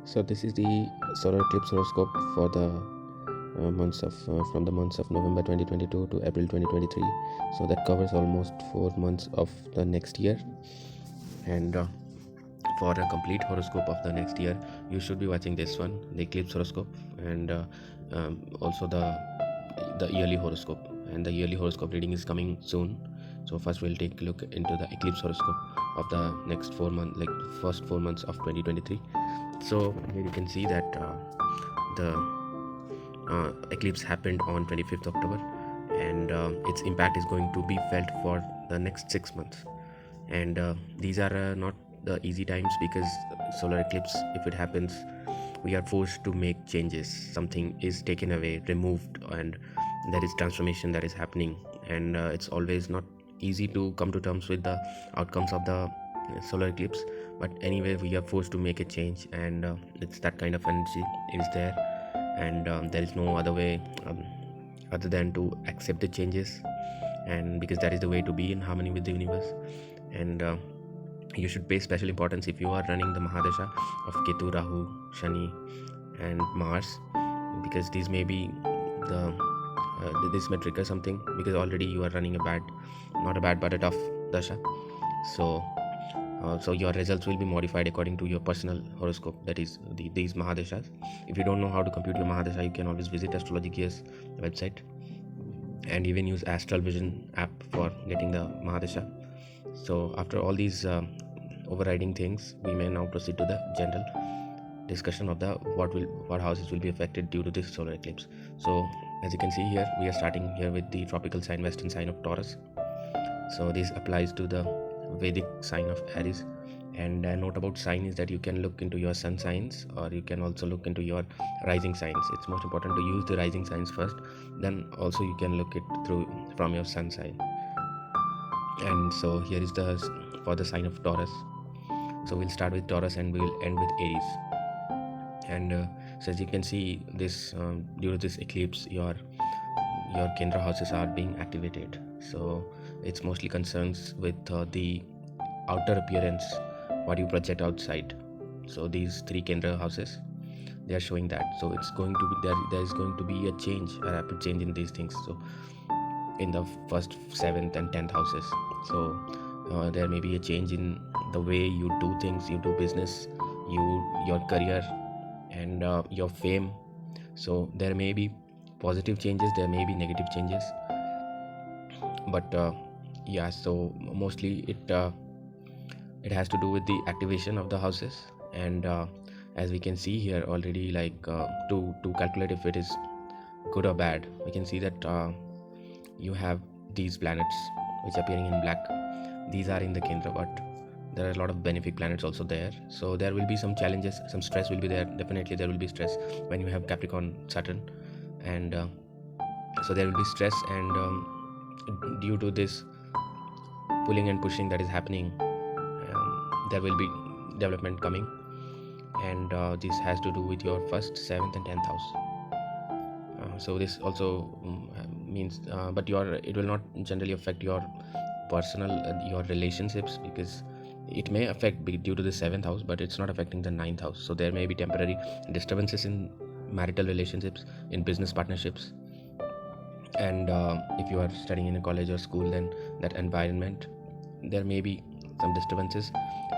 So this is the solar eclipse horoscope for the from the months of November 2022 to April 2023. So that covers almost 4 months of the next year. And for a complete horoscope of the next year, you should be watching this one, the eclipse horoscope, and also the yearly horoscope. And the yearly horoscope reading is coming soon. So first we'll take a look into the eclipse horoscope of the next 4 months, like first 4 months of 2023. So here you can see that the eclipse happened on 25th October, and its impact is going to be felt for the next 6 months. And these are not the easy times, because solar eclipse, if it happens, we are forced to make changes. Something is taken away, removed, and there is transformation that is happening. And it's always not easy to come to terms with the outcomes of the solar eclipse, but anyway we are forced to make a change, and it's that kind of energy is there. And there is no other way other than to accept the changes, and because that is the way to be in harmony with the universe. And you should pay special importance if you are running the Mahadasha of Ketu, Rahu, Shani and Mars, because these may be the this may trigger something, because already you are running not a bad but a tough dasha. So your results will be modified according to your personal horoscope, that is these Mahadashas. If you don't know how to compute your Mahadasha, you can always visit AstrologyGears website, and even use Astral Vision app for getting the Mahadasha. So after all these overriding things, we may now proceed to the general discussion of the what houses will be affected due to this solar eclipse. So as you can see here, we are starting here with the tropical sign, western sign of Taurus. So this applies to the Vedic sign of Aries. And a note about sign is that you can look into your sun signs, or you can also look into your rising signs. It's most important to use the rising signs first, then also you can look it through from your sun sign. And so here is for the sign of Taurus. So we'll start with Taurus and we'll end with Aries. And so as you can see, this due to this eclipse, your Kendra houses are being activated. So it's mostly concerns with the outer appearance, what you project outside. So these 3 Kendra houses, they are showing that. So it's going to be there is going to be a rapid change in these things. So in the first, 7th and 10th houses, so there may be a change in the way you do things, you do business, your career, and your fame. So there may be positive changes, there may be negative changes, but yeah, so mostly it has to do with the activation of the houses. And as we can see here already, like to calculate if it is good or bad, we can see that you have these planets which are appearing in black. These are in the Kendra, but there are a lot of benefic planets also there. So there will be some challenges, some stress will be there. Definitely there will be stress when you have Capricorn Saturn. And so there will be stress, and due to this pulling and pushing that is happening, there will be development coming. And this has to do with your 1st, 7th and 10th house. So this also means but it will not generally affect your personal your relationships, because it may affect due to the 7th house, but it's not affecting the 9th house. So there may be temporary disturbances in marital relationships, in business partnerships. And if you are studying in a college or school, then that environment, there may be some disturbances,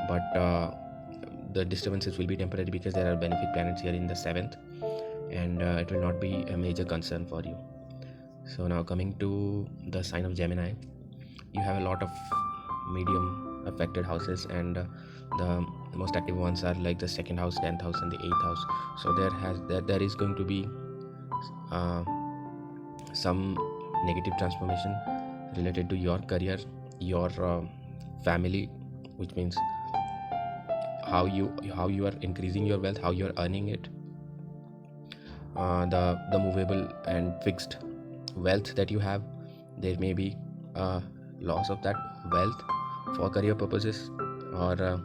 but the disturbances will be temporary, because there are benefic planets here in the 7th, and it will not be a major concern for you. So now coming to the sign of Gemini, you have a lot of medium affected houses, and the most active ones are like the 2nd house, 10th house and the 8th house. So there is going to be some negative transformation related to your career, your family, which means how you are increasing your wealth, how you are earning it, the movable and fixed wealth that you have. There may be loss of that wealth for career purposes, or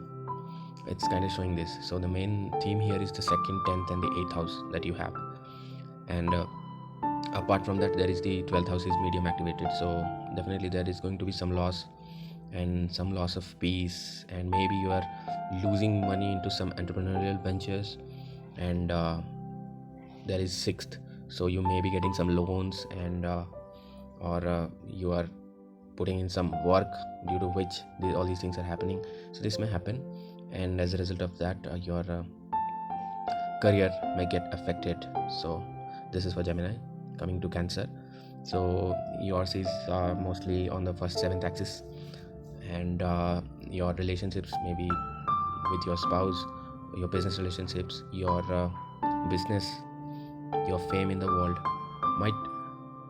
it's kind of showing this. So the main theme here is the 2nd, 10th and the 8th house that you have. And apart from that, there is the 12th house is medium activated. So definitely there is going to be some loss, and some loss of peace, and maybe you are losing money into some entrepreneurial ventures, and there is 6th, so you may be getting some loans, and or you are putting in some work due to which all these things are happening. So this may happen, and as a result of that your career may get affected. So this is for Gemini. Coming to Cancer, so yours is mostly on the 1st 7th axis, and your relationships maybe with your spouse, your business relationships, your business, your fame in the world might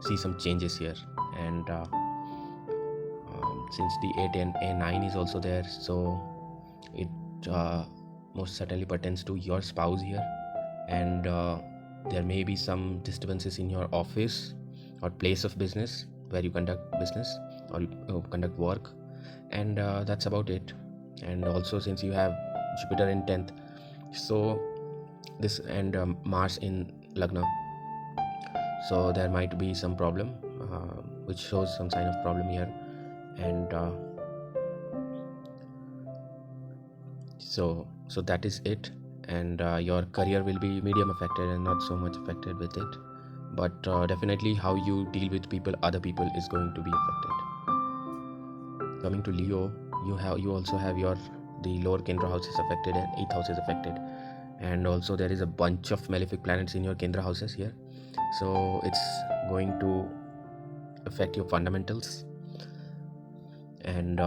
see some changes here. And since the 8 and A9 is also there, so it most certainly pertains to your spouse here, and there may be some disturbances in your office or place of business where you conduct business or you conduct work, and that's about it. And also, since you have Jupiter in 10th, so this, and Mars in Lagna, so there might be some problem which shows some sign of problem here. And so that is it. And your career will be medium affected and not so much affected with it, but definitely how you deal with people, other people, is going to be affected. Coming to Leo, you also have the lower Kendra house is affected and 8th house is affected, and also there is a bunch of malefic planets in your Kendra houses here, so it's going to affect your fundamentals. And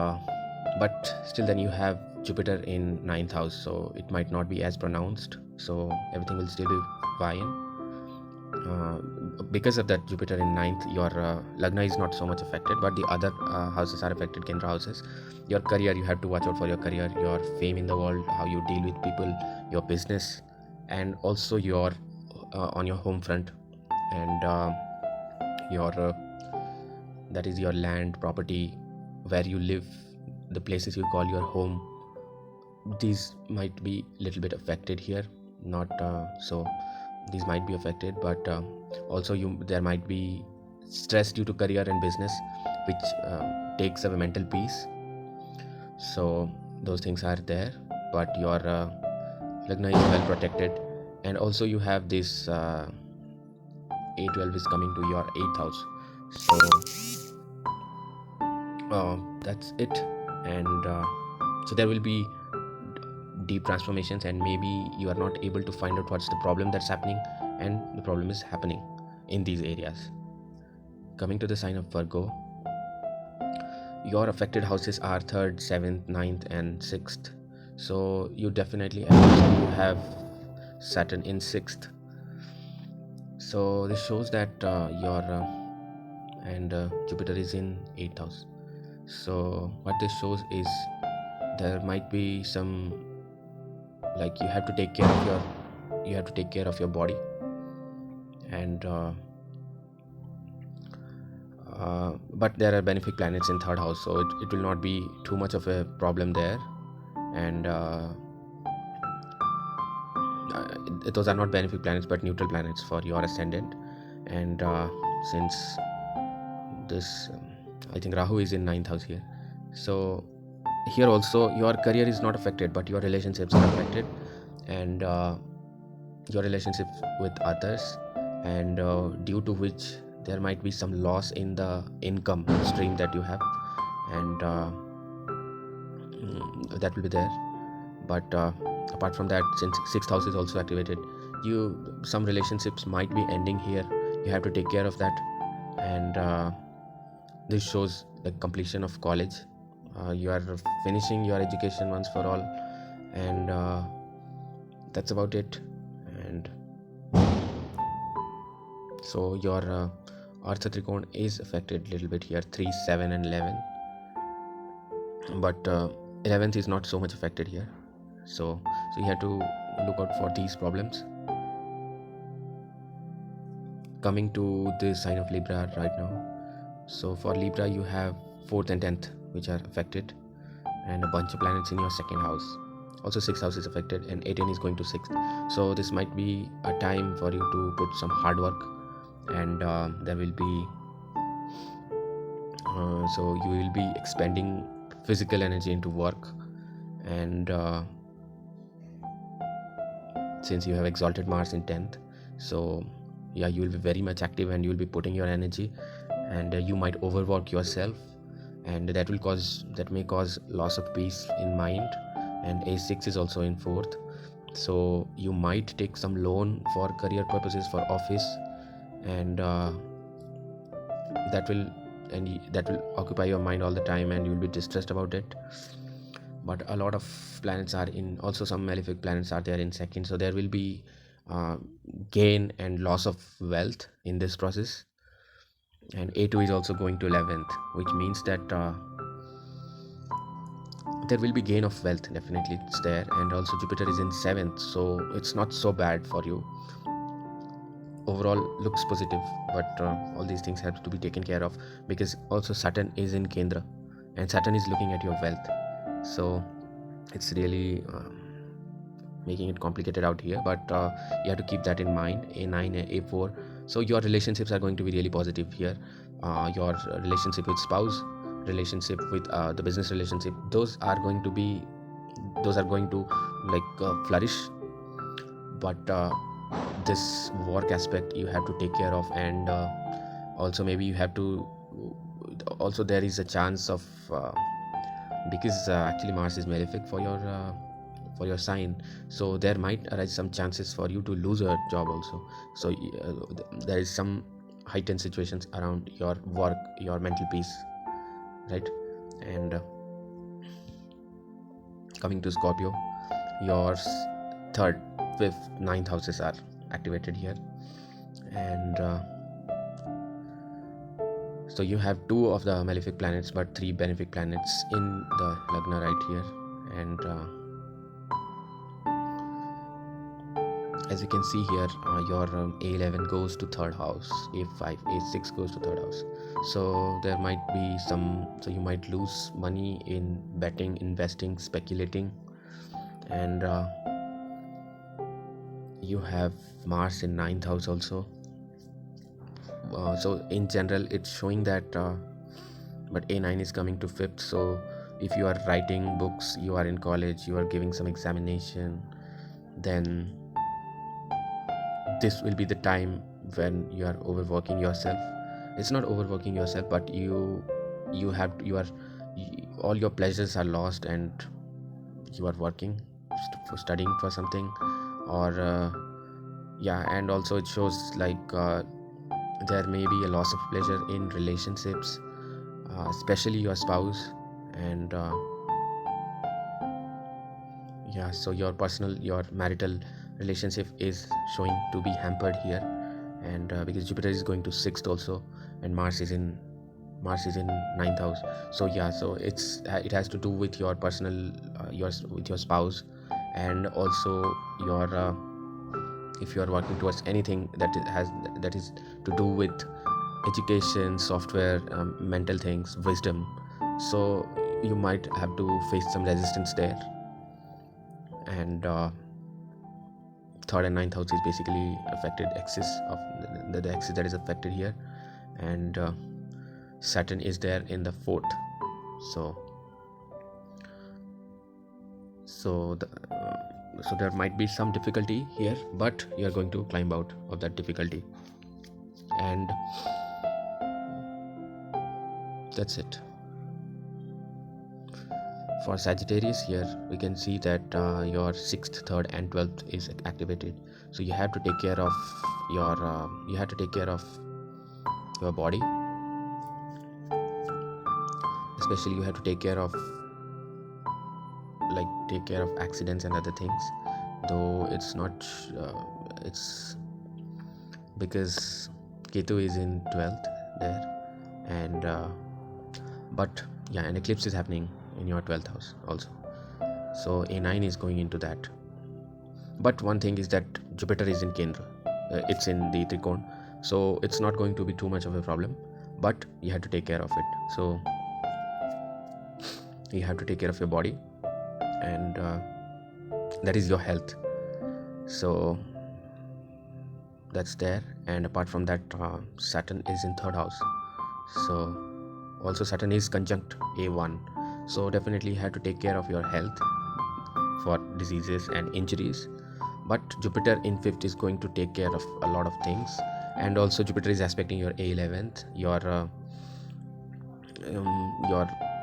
but still then you have Jupiter in 9th house, so it might not be as pronounced, so everything will still be fine. Because of that Jupiter in 9th, your Lagna is not so much affected, but the other houses are affected, Kendra houses. Your career, you have to watch out for your career, your fame in the world, how you deal with people, your business, and also your on your home front, and your that is your land, property, where you live, the places you call your home. These might be little bit affected here, not so these might be affected, but also there might be stress due to career and business, which takes away mental peace. So those things are there, but your Lagna is well protected. And also you have this A12 is coming to your 8th house, so that's it. And so there will be deep transformations, and maybe you are not able to find out what's the problem that's happening, and the problem is happening in these areas. Coming to the sign of Virgo, your affected houses are 3rd, 7th, 9th and 6th, so you definitely have Saturn in 6th. So this shows that your and Jupiter is in 8th house. So what this shows is there might be some, like, you have to take care of your body, and but there are benefic planets in 3rd house, so it will not be too much of a problem there. And those are not benefic planets but neutral planets for your Ascendant. And since this I think Rahu is in 9th house here, so here also your career is not affected, but your relationships are affected, and your relationships with others, and due to which there might be some loss in the income stream that you have, and that will be there. But apart from that, since 6th house is also activated, some relationships might be ending here. You have to take care of that. And this shows the completion of college. You are finishing your education once for all, and that's about it. And so your Artha Trikona is affected a little bit here, 3, 7 and 11, but 11th is not so much affected here, so you have to look out for these problems. Coming to the sign of Libra right now, so for Libra you have 4th and 10th which are affected, and a bunch of planets in your 2nd house. Also 6th house is affected, and 18 is going to 6th, so this might be a time for you to put some hard work, and there will be so you will be expending physical energy into work, and since you have exalted Mars in 10th. So yeah, you will be very much active and you will be putting your energy, and you might overwork yourself, and that may cause loss of peace in mind. And A6 is also in 4th, so you might take some loan for career purposes, for office, and that will occupy your mind all the time, and you will be distressed about it. But a lot of planets are in, also some malefic planets are there in 2nd, so there will be gain and loss of wealth in this process. And A2 is also going to 11th, which means that there will be gain of wealth, definitely it's there. And also Jupiter is in 7th, so it's not so bad for you. Overall looks positive, but all these things have to be taken care of, because also Saturn is in Kendra, and Saturn is looking at your wealth, so it's really making it complicated out here. But you have to keep that in mind. A9 and A4, so your relationships are going to be really positive here. Your relationship with spouse, relationship with the business relationship, those are going to like flourish. But this work aspect you have to take care of, and also maybe you have to, also there is a chance of because actually Mars is malefic for your sign, so there might arise some chances for you to lose your job also. So there is some heightened situations around your work, your mental peace, right? And coming to Scorpio, your 3rd, 5th, 9th houses are activated here, and so you have 2 of the malefic planets but 3 benefic planets in the Lagna right here. And as you can see here, your A11 goes to 3rd house, A5, A6 goes to 3rd house, so there might be so you might lose money in betting, investing, speculating. And you have Mars in 9th house also. So in general it's showing that but A9 is coming to 5th, so if you are writing books, you are in college, you are giving some examination, then this will be the time when you are overworking yourself. It's not overworking yourself, but all your pleasures are lost, and you are working for studying for something, or and also it shows like there may be a loss of pleasure in relationships, especially your spouse. And so your marital relationship is showing to be hampered here. And because Jupiter is going to 6th also, and Mars is in 9th house, so it has to do with your personal with your spouse, and also your if you are working towards anything that is to do with education, software, mental things, wisdom, so you might have to face some resistance there. And 3rd and 9th house is basically affected, axis of the axis that is affected here. And Saturn is there in the 4th, so there might be some difficulty here, but you are going to climb out of that difficulty. And that's it. For Sagittarius, here we can see that your 6th, 3rd and 12th is activated, so you have to take care of your body, especially you have to take care of accidents and other things, though it's not it's because Ketu is in 12th there. And but an eclipse is happening in your 12th house also, so A9 is going into that. But one thing is that Jupiter is in Kendra, it's in the Trikon, so it's not going to be too much of a problem, but you have to take care of it. So you have to take care of your body, and that is your health, so that's there. And apart from that, Saturn is in 3rd house, so also Saturn is conjunct A1, so definitely you have to take care of your health for diseases and injuries. but Jupiter in 5th is going to take care of a lot of things. And also Jupiter is aspecting your A11th, your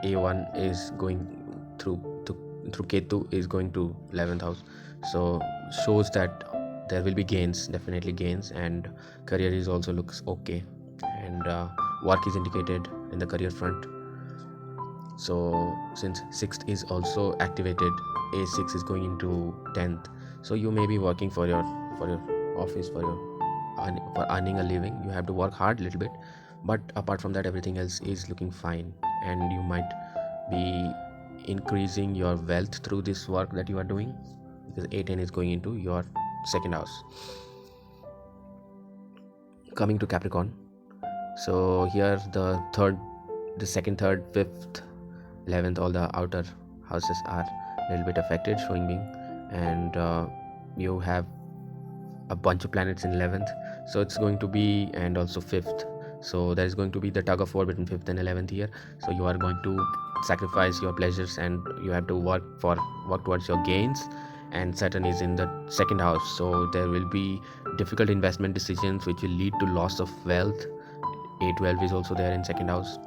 A1 is going through Ketu is going to 11th house, so shows that there will be gains, definitely gains, and career is also looks okay, and work is indicated in the career front. So since 6th is also activated, A6 is going into 10th, so you may be working for your office, for earning a living. You have to work hard a little bit, but apart from that everything else is looking fine, and you might be increasing your wealth through this work that you are doing, because A10 is going into your 2nd house. Coming to Capricorn, so here the 2nd, 3rd, 5th, 11th, all the outer houses are a little bit affected, showing being, and you have a bunch of planets in 11th, so it's going to be, and also 5th, so there is going to be the tug of war between 5th and 11th here. So you are going to sacrifice your pleasures, and you have to work towards your gains, and Saturn is in the 2nd house, so there will be difficult investment decisions which will lead to loss of wealth. A12 is also there in 2nd house,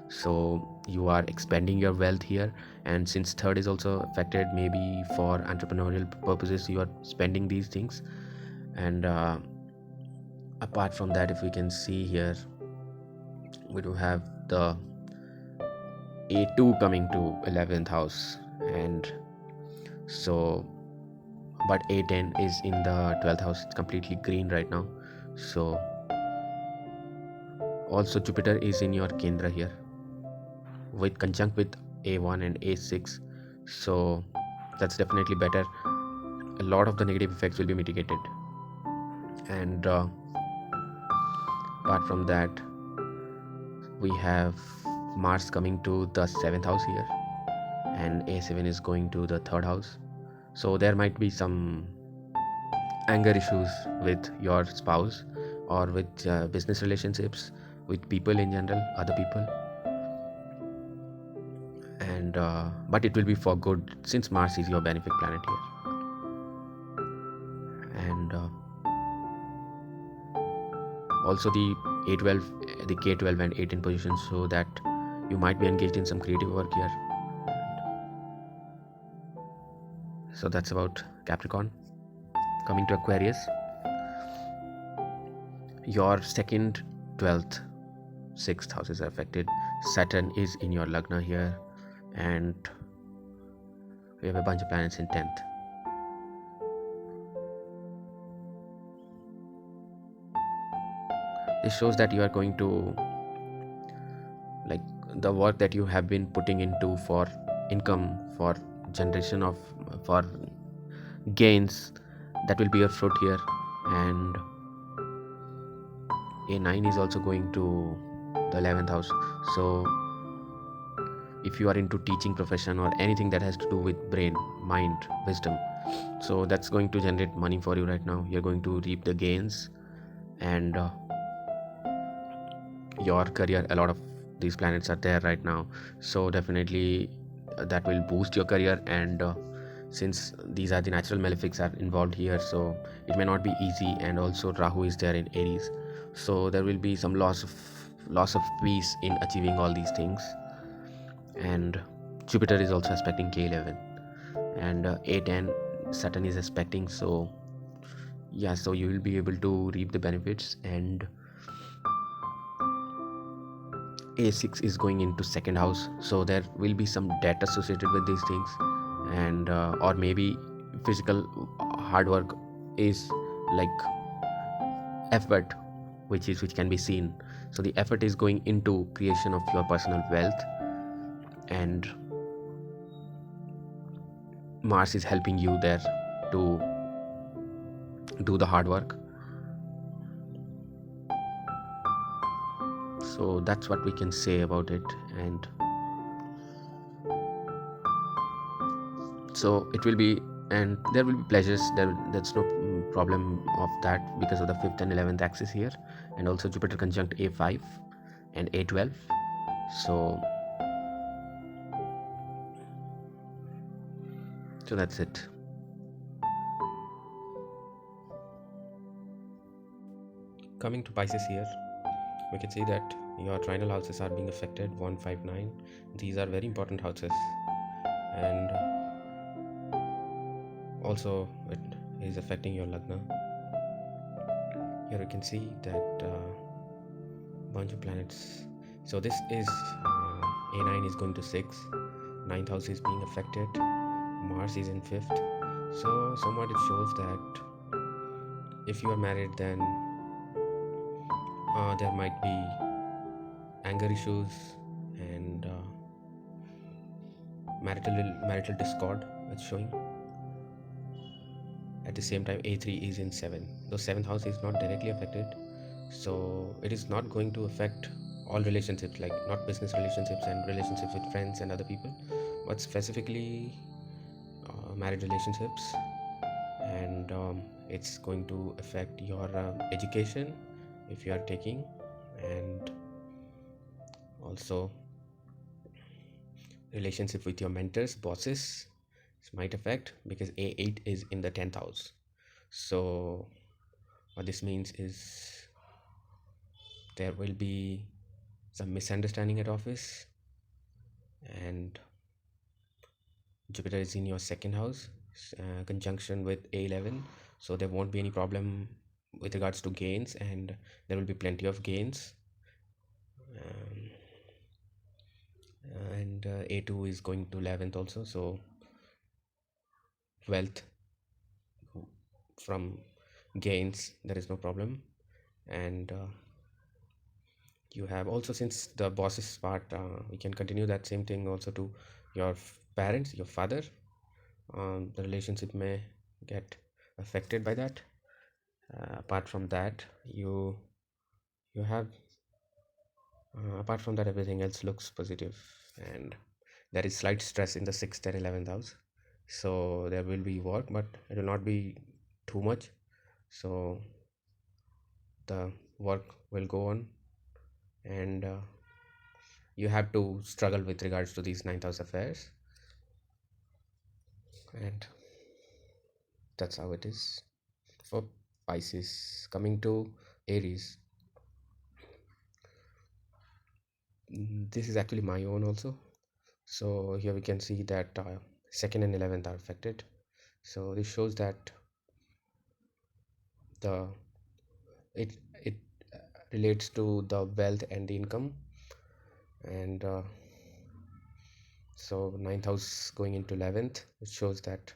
so you are expanding your wealth here, and since 3rd is also affected, maybe for entrepreneurial purposes you are spending these things. And apart from that, if we can see here, we do have the A2 coming to 11th house, and so but A10 is in the 12th house. It's completely green right now. So also Jupiter is in your Kendra here, with conjunct with A1 and A6, so that's definitely better. A lot of the negative effects will be mitigated. And apart from that, we have Mars coming to the 7th house here, and A7 is going to the 3rd house, so there might be some anger issues with your spouse, or with business relationships, with people in general, other people, and but it will be for good, since Mars is your benefic planet here. And also the A12, the K12 and 18 positions, so that you might be engaged in some creative work here. So that's about Capricorn. Coming to Aquarius, your 2nd, 12th, 6th houses are affected. Saturn is in your Lagna here, and we have a bunch of planets in 10th. This shows that you are going to, like, the work that you have been putting into for income, for generation of, for gains, that will be your fruit here. And A9 is also going to the 11th house, so if you are into teaching profession or anything that has to do with brain, mind, wisdom, so that's going to generate money for you right now. You're going to reap the gains. And your career, a lot of these planets are there right now, so definitely that will boost your career. And since these are the natural malefics are involved here, so it may not be easy. And also Rahu is there in Aries, so there will be some loss of peace in achieving all these things. And Jupiter is also aspecting K11, and A10 Saturn is aspecting, so yeah, so you will be able to reap the benefits. And A6 is going into 2nd house, so there will be some debt associated with these things. And or maybe physical hard work is like effort, which can be seen, so the effort is going into creation of your personal wealth, and Mars is helping you there to do the hard work. So that's what we can say about it. And so it will be, and there will be pleasures, that's no problem of that, because of the 5th and 11th axis here, and also Jupiter conjunct A5 and A12. So that's it. Coming to Pisces here, we can see that your trinal houses are being affected 159. These are very important houses, and also it is affecting your Lagna. Here we can see that bunch of planets. So this is A9 is going to 6, 9th house is being affected, Mars is in 5th. So somewhat it shows that if you are married, then there might be anger issues and marital discord. It's showing. At the same time, A3 is in 7. The 7th house is not directly affected, so it is not going to affect all relationships, like not business relationships and relationships with friends and other people, but specifically married relationships. And it's going to affect your education if you are taking, and also relationship with your mentors, bosses. This might affect because A8 is in the 10th house. So what this means is there will be some misunderstanding at office, and Jupiter is in your second house, conjunction with A11, so there won't be any problem with regards to gains, and there will be plenty of gains. um, and A2 is going to 11th also, so wealth from gains, there is no problem. And you have also, since the bosses part, we can continue that same thing also to your parents, your father. The relationship may get affected by that. Apart from that, you have apart from that, everything else looks positive, and there is slight stress in the 6th and 11th house, so there will be work, but it will not be too much, so the work will go on. And you have to struggle with regards to these 9th house affairs, and that's how it is for Pisces. Coming to Aries, this is actually my own also. So here we can see that 2nd and 11th are affected. So this shows that the it relates to the wealth and the income. And so 9th house going into 11th, it shows that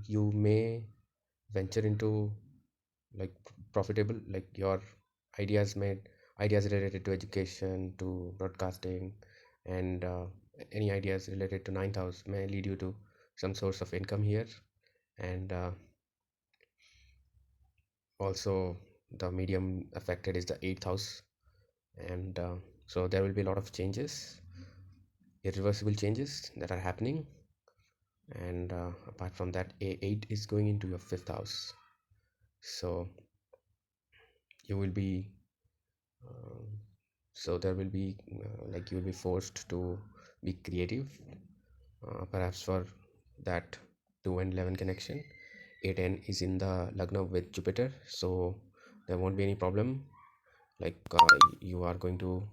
you may venture into like profitable, like your ideas related to education, to broadcasting, and any ideas related to 9th house may lead you to some source of income here. And also the medium affected is the 8th house, and so there will be a lot of changes, irreversible changes that are happening. And apart from that, A8 is going into your 5th house, so you will be so there will be like you will be forced to be creative, perhaps for that 2 and 11 connection. 8 and is in the Lagna with Jupiter, so there won't be any problem. Like you are going to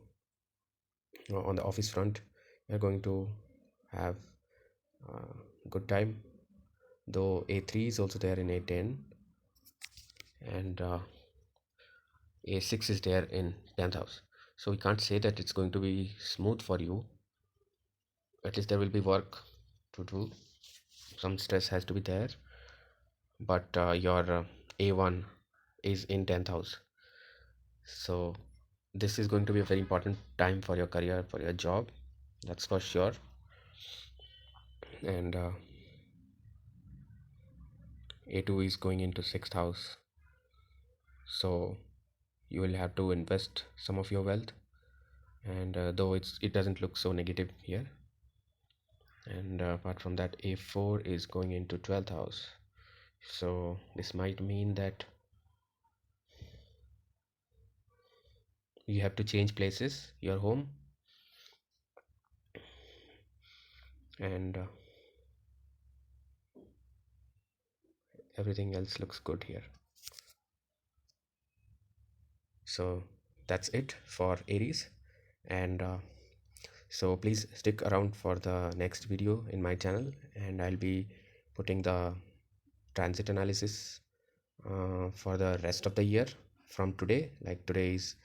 on the office front, you are going to have good time, though A3 is also there in A10, and A6 is there in 10th house. So we can't say that it's going to be smooth for you. At least there will be work to do, some stress has to be there, but your A1 is in 10th house, so this is going to be a very important time for your career, for your job, that's for sure. And A2 is going into 6th house, so you will have to invest some of your wealth, and though it doesn't look so negative here. And apart from that, A4 is going into 12th house, so this might mean that you have to change places, your home, and everything else looks good here. So that's it for Aries. And so please stick around for the next video in my channel, and I'll be putting the transit analysis for the rest of the year from today. Like today is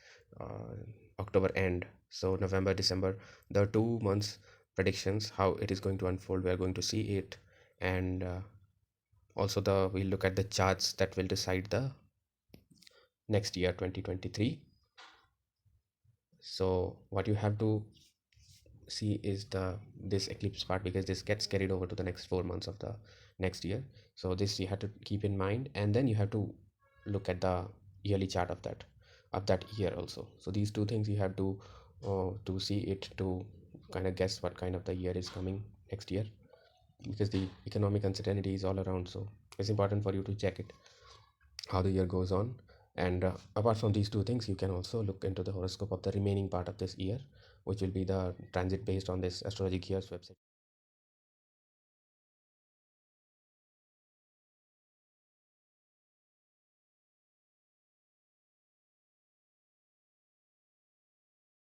uh, October end, so November, December, the 2 months predictions, how it is going to unfold, we are going to see it. And also we'll look at the charts that will decide the next year 2023. So what you have to see is this eclipse part, because this gets carried over to the next 4 months of the next year. So this you have to keep in mind, and then you have to look at the yearly chart of that year also. So these two things you have to see it, to kind of guess what kind of the year is coming next year, because the economic uncertainty is all around. So it's important for you to check it, how the year goes on. And apart from these two things, you can also look into the horoscope of the remaining part of this year, which will be the transit based on this AstrologyGears website.